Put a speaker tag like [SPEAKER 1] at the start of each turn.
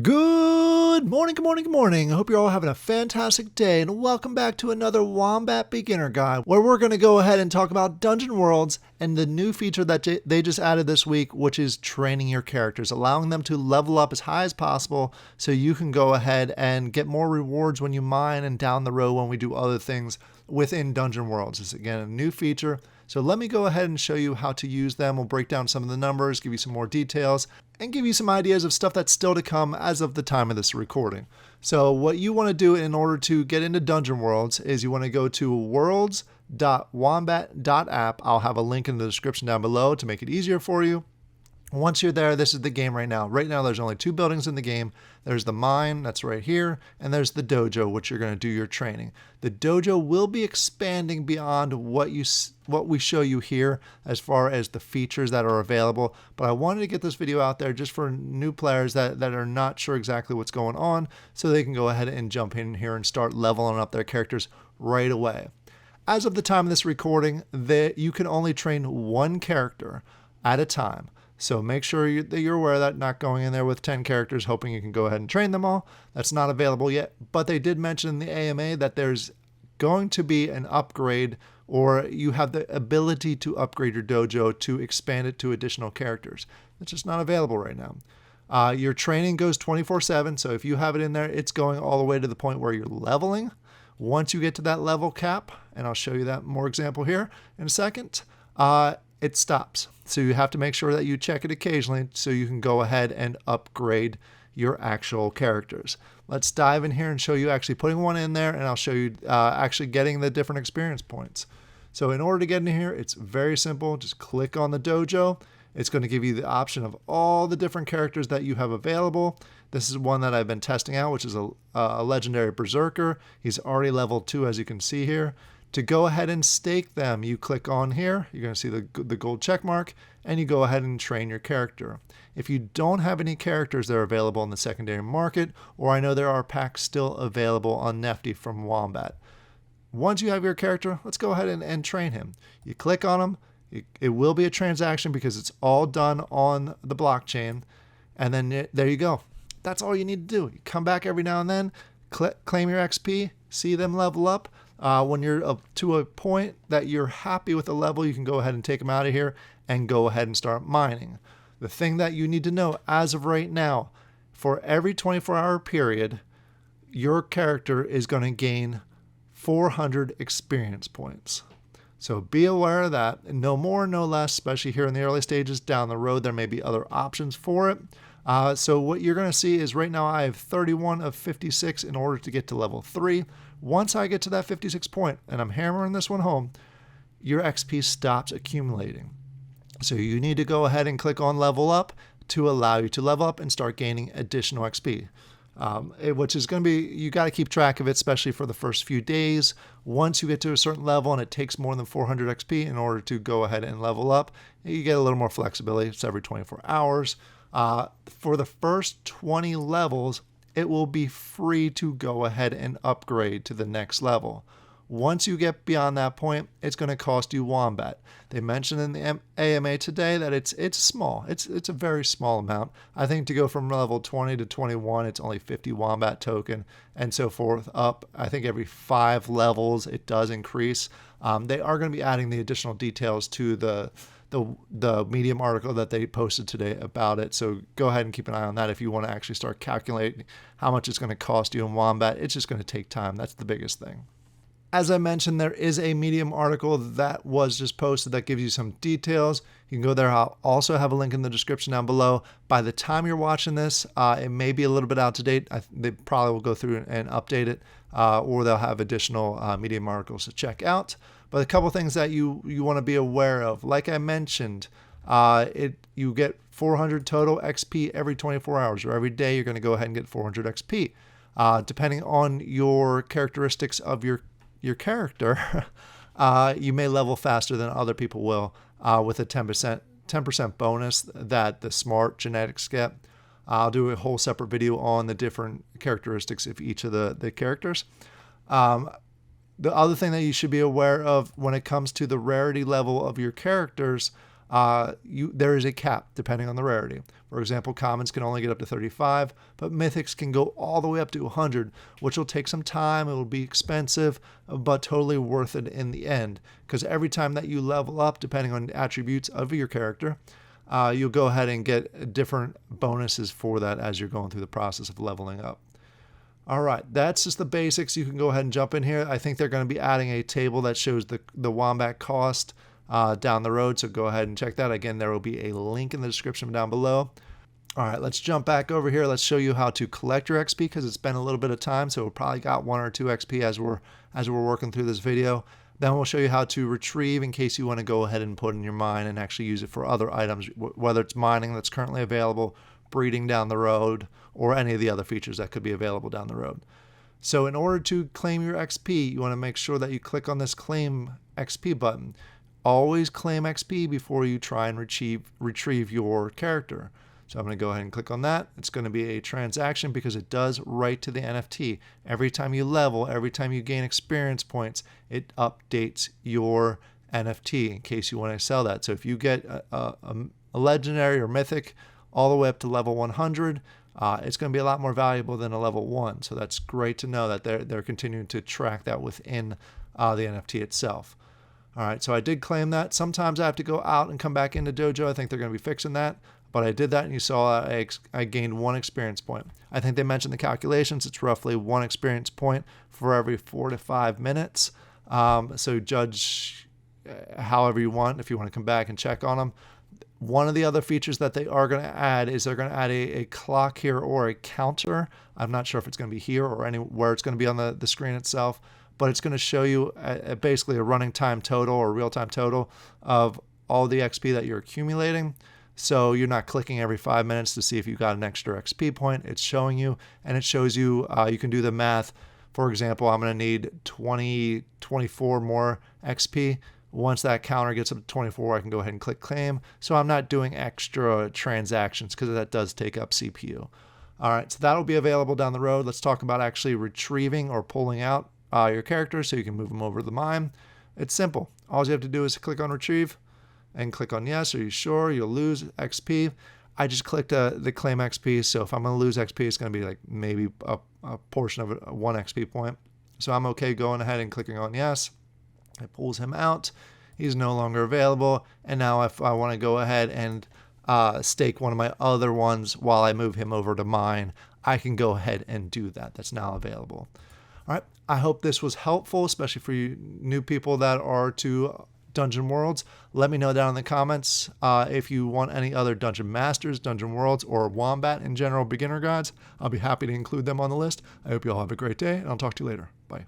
[SPEAKER 1] Good morning, good morning, good morning. I hope you're all having a fantastic day, and welcome back to another Wombat Beginner Guide, where we're going to go ahead and talk about Dungeon Worlds and the new feature that they just added this week, which is training your characters, allowing them to level up as high as possible so you can go ahead and get more rewards when you mine and down the road when we do other things within Dungeon Worlds. It's, again, a new feature. So let me go ahead and show you how to use them. We'll break down some of the numbers, give you some more details, and give you some ideas of stuff that's still to come as of the time of this recording. So what you want to do in order to get into Dungeon Worlds is you want to go to worlds.wombat.app. I'll have a link in the description down below to make it easier for you. Once you're there, this is the game right now. Right now, there's only two buildings in the game. There's the mine, that's right here, and there's the dojo, which you're going to do your training. The dojo will be expanding beyond what we show you here as far as the features that are available, but I wanted to get this video out there just for new players that are not sure exactly what's going on, so they can go ahead and jump in here and start leveling up their characters right away. As of the time of this recording, you can only train one character at a time. So make sure that you're aware of that, not going in there with 10 characters hoping you can go ahead and train them all. That's not available yet, but they did mention in the AMA that there's going to be an upgrade, or you have the ability to upgrade your dojo to expand it to additional characters. It's just not available right now. Your training goes 24/7, so if you have it in there, it's going all the way to the point where you're leveling. Once you get to that level cap, and I'll show you that more example here in a second, it stops. So you have to make sure that you check it occasionally so you can go ahead and upgrade your actual characters. Let's dive in here and show you actually putting one in there, and I'll show you actually getting the different experience points. So in order to get in here, it's very simple. Just click on the dojo. It's going to give you the option of all the different characters that you have available. This is one that I've been testing out, which is a legendary berserker. He's already level 2, as you can see here. To go ahead and stake them, you click on here, you're going to see the gold check mark, and you go ahead and train your character. If you don't have any characters that are available in the secondary market, or I know there are packs still available on NFT from Wombat. Once you have your character, let's go ahead and train him. You click on him, it will be a transaction because it's all done on the blockchain, and then there you go. That's all you need to do. You come back every now and then, claim your XP, see them level up. When you're up to a point that you're happy with the level, you can go ahead and take them out of here and go ahead and start mining. The thing that you need to know as of right now, for every 24-hour period, your character is going to gain 400 experience points. So be aware of that. No more, no less, especially here in the early stages. Down the road, there may be other options for it. So what you're going to see is right now I have 31 of 56 in order to get to level 3. Once I get to that 56 point, and I'm hammering this one home, your XP stops accumulating. So you need to go ahead and click on level up to allow you to level up and start gaining additional XP. Which is going to be, you got to keep track of it, especially for the first few days. Once you get to a certain level and it takes more than 400 XP in order to go ahead and level up, you get a little more flexibility. It's every 24 hours. For the first 20 levels, it will be free to go ahead and upgrade to the next level. Once you get beyond that point, it's going to cost you Wombat. They mentioned in the AMA today that it's small. It's a very small amount. I think to go from level 20 to 21, it's only 50 Wombat token and so forth up. I think every 5 levels it does increase. They are going to be adding the additional details to the Medium article that they posted today about it. So go ahead and keep an eye on that if you want to actually start calculating how much it's going to cost you in Wombat. It's just going to take time. That's the biggest thing. As I mentioned, there is a Medium article that was just posted that gives you some details. You can go there. I'll also have a link in the description down below. By the time you're watching this, it may be a little bit out to date. They probably will go through and update it, or they'll have additional Medium articles to check out. But a couple things that you want to be aware of. Like I mentioned, you get 400 total XP every 24 hours, or every day you're going to go ahead and get 400 XP. Depending on your characteristics of your character, you may level faster than other people will with a 10% bonus that the smart genetics get. I'll do a whole separate video on the different characteristics of each of the characters. The other thing that you should be aware of when it comes to the rarity level of your characters, there is a cap depending on the rarity. For example, commons can only get up to 35, but mythics can go all the way up to 100, which will take some time. It will be expensive, but totally worth it in the end, because every time that you level up, depending on attributes of your character, you'll go ahead and get different bonuses for that as you're going through the process of leveling up. All right, that's just the basics. You can go ahead and jump in here. I think they're going to be adding a table that shows the wombat cost down the road, so go ahead and check that. Again, there will be a link in the description down below. All right, let's jump back over here. Let's show you how to collect your XP, because it's been a little bit of time, so we probably got 1 or 2 XP as we're working through this video. Then we'll show you how to retrieve in case you want to go ahead and put in your mine and actually use it for other items, whether it's mining that's currently available, breeding down the road, or any of the other features that could be available down the road. So in order to claim your XP, you want to make sure that you click on this claim XP button. Always claim XP before you try and retrieve your character. So I'm going to go ahead and click on that. It's going to be a transaction because it does write to the NFT. Every time you level, every time you gain experience points, it updates your NFT in case you want to sell that. So if you get a legendary or mythic all the way up to level 100, it's going to be a lot more valuable than a level 1. So that's great to know that they're continuing to track that within the NFT itself. All right, so I did claim that. Sometimes I have to go out and come back into Dojo. I think they're going to be fixing that. But I did that, and you saw I gained 1 experience point. I think they mentioned the calculations. It's roughly 1 experience point for every 4 to 5 minutes. So judge however you want if you want to come back and check on them. One of the other features that they are going to add is they're going to add a clock here or a counter. I'm not sure if it's going to be here or anywhere it's going to be on the screen itself, but it's going to show you basically a running time total or real-time total of all the XP that you're accumulating. So you're not clicking every 5 minutes to see if you got an extra XP point. It's showing you, and it shows you, you can do the math. For example, I'm going to need 24 more XP. Once that counter gets up to 24, I can go ahead and click claim. So I'm not doing extra transactions because that does take up CPU. All right, so that'll be available down the road. Let's talk about actually retrieving or pulling out your characters so you can move them over to the mine. It's simple. All you have to do is click on retrieve and click on yes. Are you sure? You'll lose XP. I just clicked the claim XP, so if I'm going to lose XP, it's going to be like maybe a portion of a 1 XP point. So I'm okay going ahead and clicking on yes. It pulls him out. He's no longer available. And now if I want to go ahead and stake one of my other ones while I move him over to mine, I can go ahead and do that. That's now available. All right. I hope this was helpful, especially for you new people that are to Dungeon Worlds. Let me know down in the comments if you want any other Dungeon Masters, Dungeon Worlds, or Wombat in general beginner guides. I'll be happy to include them on the list. I hope you all have a great day, and I'll talk to you later. Bye.